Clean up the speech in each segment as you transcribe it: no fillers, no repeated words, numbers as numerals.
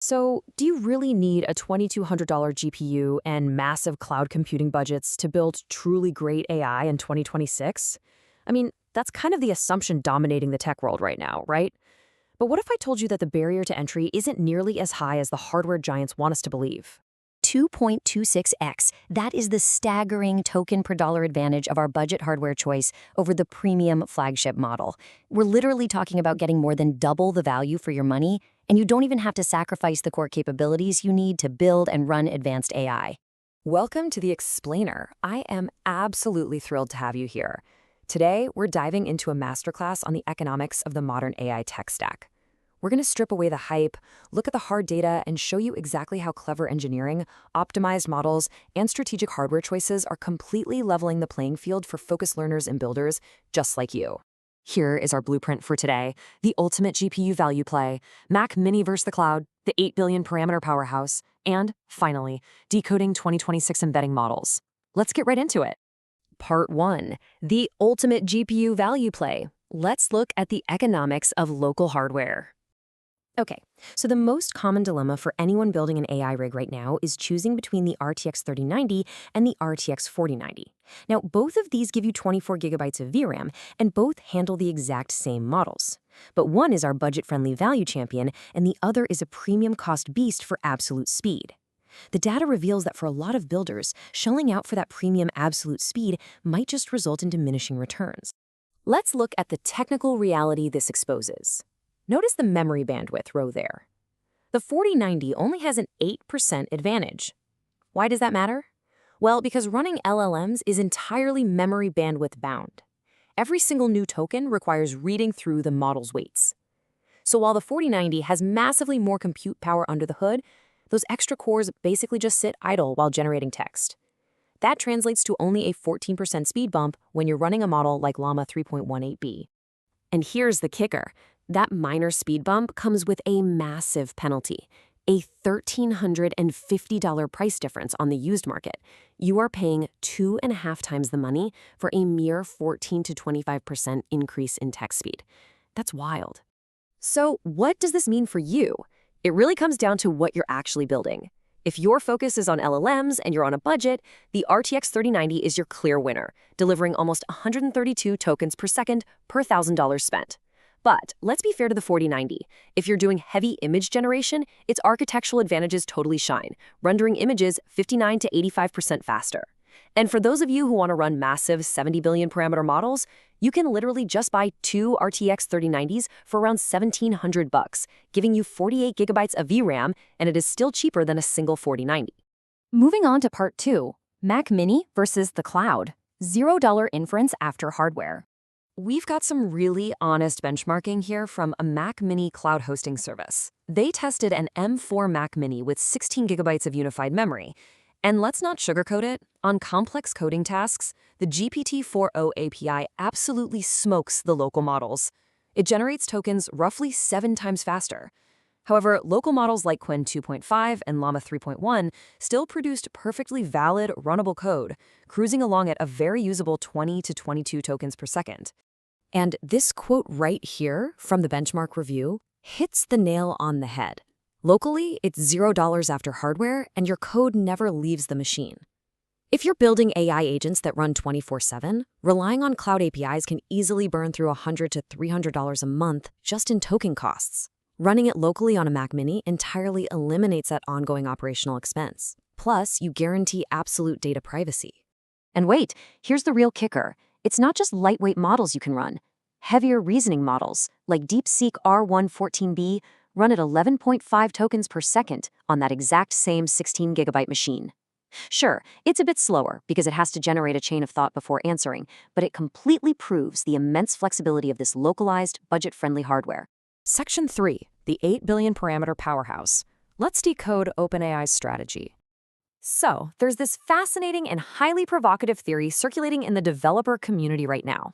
So, do you really need a $2,200 GPU and massive cloud computing budgets to build truly great AI in 2026? I mean, that's kind of the assumption dominating the tech world right now, right? But what if I told you that the barrier to entry isn't nearly as high as the hardware giants want us to believe? 2.26x. That is the staggering token per dollar advantage of our budget hardware choice over the premium flagship model. We're literally talking about getting more than double the value for your money, and you don't even have to sacrifice the core capabilities you need to build and run advanced AI. Welcome to The Explainer. I am absolutely thrilled to have you here. Today, we're diving into a masterclass on the economics of the modern AI tech stack. We're going to strip away the hype, look at the hard data, and show you exactly how clever engineering, optimized models, and strategic hardware choices are completely leveling the playing field for focused learners and builders just like you. Here is our blueprint for today, the ultimate GPU value play, Mac Mini versus the cloud, the 8 billion parameter powerhouse, and, finally, decoding 2026 embedding models. Let's get right into it. Part 1. The ultimate GPU value play. Let's look at the economics of local hardware. Okay, so the most common dilemma for anyone building an AI rig right now is choosing between the RTX 3090 and the RTX 4090. Now, both of these give you 24 gigabytes of VRAM, and both handle the exact same models. But one is our budget-friendly value champion, and the other is a premium cost beast for absolute speed. The data reveals that for a lot of builders, shelling out for that premium absolute speed might just result in diminishing returns. Let's look at the technical reality this exposes. Notice the memory bandwidth row there. The 4090 only has an 8% advantage. Why does that matter? Well, because running LLMs is entirely memory bandwidth bound. Every single new token requires reading through the model's weights. So while the 4090 has massively more compute power under the hood, those extra cores basically just sit idle while generating text. That translates to only a 14% speed bump when you're running a model like Llama 3.18b. And here's the kicker. That minor speed bump comes with a massive penalty, a $1,350 price difference on the used market. You are paying 2.5 times the money for a mere 14 to 25% increase in text speed. That's wild. So what does this mean for you? It really comes down to what you're actually building. If your focus is on LLMs and you're on a budget, the RTX 3090 is your clear winner, delivering almost 132 tokens per second per $1,000 spent. But let's be fair to the 4090. If you're doing heavy image generation, its architectural advantages totally shine, rendering images 59 to 85% faster. And for those of you who want to run massive 70 billion parameter models, you can literally just buy 2 RTX 3090s for around $1,700, giving you 48 gigabytes of VRAM, and it is still cheaper than a single 4090. Moving on to part 2, Mac Mini versus the cloud. $0 inference after hardware. We've got some really honest benchmarking here from a Mac Mini cloud hosting service. They tested an M4 Mac Mini with 16 gigabytes of unified memory. And let's not sugarcoat it, on complex coding tasks, the GPT-4o API absolutely smokes the local models. It generates tokens roughly 7 times faster. However, local models like Qwen 2.5 and Llama 3.1 still produced perfectly valid, runnable code, cruising along at a very usable 20 to 22 tokens per second. And this quote right here from the benchmark review hits the nail on the head. Locally, it's $0 after hardware, and your code never leaves the machine. If you're building AI agents that run 24/7, relying on cloud APIs can easily burn through $100 to $300 a month just in token costs. Running it locally on a Mac Mini entirely eliminates that ongoing operational expense. Plus, you guarantee absolute data privacy. And wait, here's the real kicker. It's not just lightweight models you can run. Heavier reasoning models, like DeepSeek R114B, run at 11.5 tokens per second on that exact same 16 gigabyte machine. Sure, it's a bit slower because it has to generate a chain of thought before answering, but it completely proves the immense flexibility of this localized, budget-friendly hardware. Section 3, the 8 billion parameter powerhouse. Let's decode OpenAI's strategy. So, there's this fascinating and highly provocative theory circulating in the developer community right now.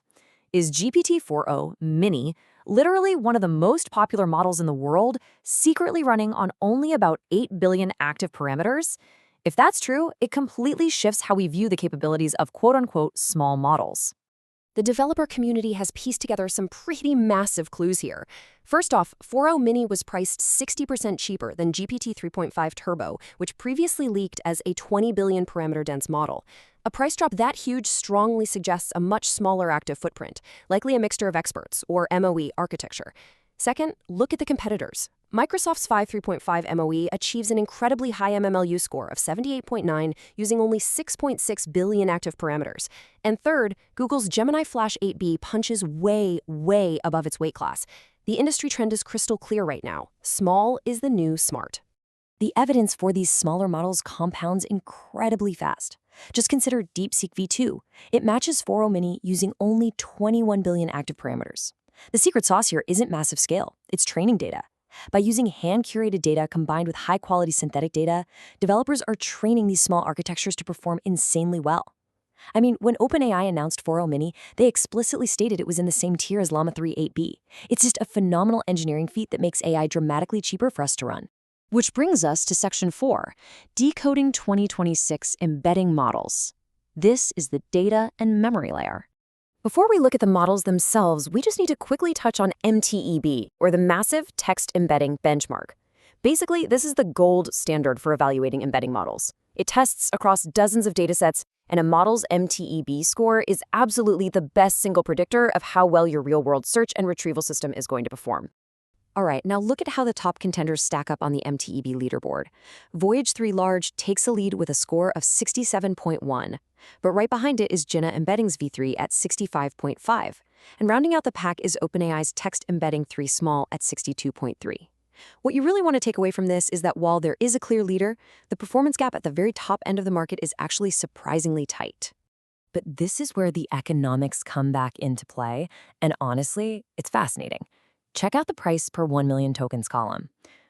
Is GPT-4o Mini, literally one of the most popular models in the world, secretly running on only about 8 billion active parameters? If that's true, it completely shifts how we view the capabilities of quote-unquote small models. The developer community has pieced together some pretty massive clues here. First off, 4.0 Mini was priced 60% cheaper than GPT 3.5 Turbo, which previously leaked as a 20 billion parameter dense model. A price drop that huge strongly suggests a much smaller active footprint, likely a mixture of experts or MOE architecture. Second, look at the competitors. Microsoft's 3.5 MOE achieves an incredibly high MMLU score of 78.9 using only 6.6 billion active parameters. And third, Google's Gemini Flash 8B punches way, way above its weight class. The industry trend is crystal clear right now. Small is the new smart. The evidence for these smaller models compounds incredibly fast. Just consider DeepSeek V2. It matches 4.0 Mini using only 21 billion active parameters. The secret sauce here isn't massive scale, it's training data. By using hand-curated data combined with high-quality synthetic data, developers are training these small architectures to perform insanely well. I mean, when OpenAI announced 4.0 Mini, they explicitly stated it was in the same tier as Llama 3 8B. It's just a phenomenal engineering feat that makes AI dramatically cheaper for us to run. Which brings us to Section 4, Decoding 2026 Embedding Models. This is the data and memory layer. Before we look at the models themselves, we just need to quickly touch on MTEB, or the Massive Text Embedding Benchmark. Basically, this is the gold standard for evaluating embedding models. It tests across dozens of datasets, and a model's MTEB score is absolutely the best single predictor of how well your real-world search and retrieval system is going to perform. All right, now look at how the top contenders stack up on the MTEB leaderboard. Voyage 3 Large takes a lead with a score of 67.1, but right behind it is Jina Embedding's V3 at 65.5, and rounding out the pack is OpenAI's Text Embedding 3 Small at 62.3. What you really want to take away from this is that while there is a clear leader, the performance gap at the very top end of the market is actually surprisingly tight. But this is where the economics come back into play, and honestly, it's fascinating. Check out the price per 1 million tokens column.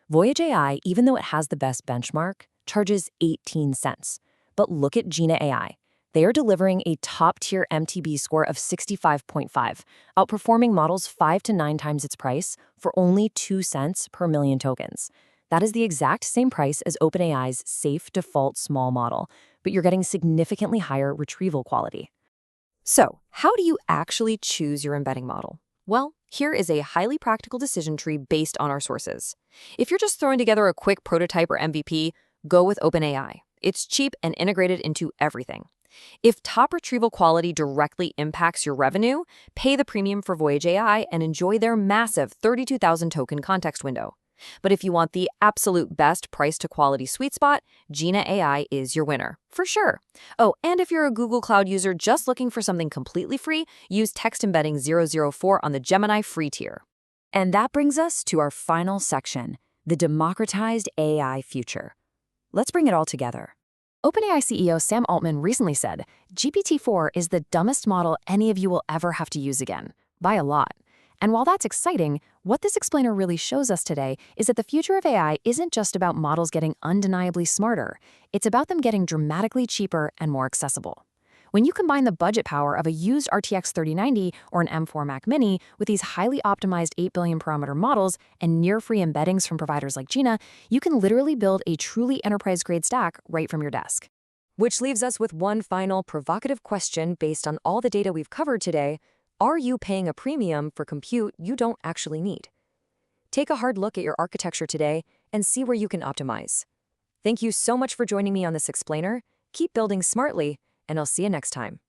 Voyage AI, even though it has the best benchmark, charges 18 cents. But look at Jina AI. They are delivering a top-tier MTB score of 65.5, outperforming models 5 to 9 times its price for only 2 cents per million tokens. That is the exact same price as OpenAI's safe default small model, but you're getting significantly higher retrieval quality. So, how do you actually choose your embedding model? Well, here is a highly practical decision tree based on our sources. If you're just throwing together a quick prototype or MVP, go with OpenAI. It's cheap and integrated into everything. If top retrieval quality directly impacts your revenue, pay the premium for Voyage AI and enjoy their massive 32,000 token context window. But if you want the absolute best price to quality sweet spot, Jina AI is your winner, for sure. Oh, and if you're a Google Cloud user just looking for something completely free, use Text Embedding 004 on the Gemini free tier. And that brings us to our final section, the democratized AI future. Let's bring it all together. OpenAI CEO Sam Altman recently said, GPT-4 is the dumbest model any of you will ever have to use again, by a lot. And while that's exciting, what this explainer really shows us today is that the future of AI isn't just about models getting undeniably smarter. It's about them getting dramatically cheaper and more accessible. When you combine the budget power of a used RTX 3090 or an M4 Mac Mini with these highly optimized 8 billion parameter models and near-free embeddings from providers like Jina, you can literally build a truly enterprise-grade stack right from your desk. Which leaves us with one final provocative question based on all the data we've covered today. Are you paying a premium for compute you don't actually need? Take a hard look at your architecture today and see where you can optimize. Thank you so much for joining me on this explainer. Keep building smartly, and I'll see you next time.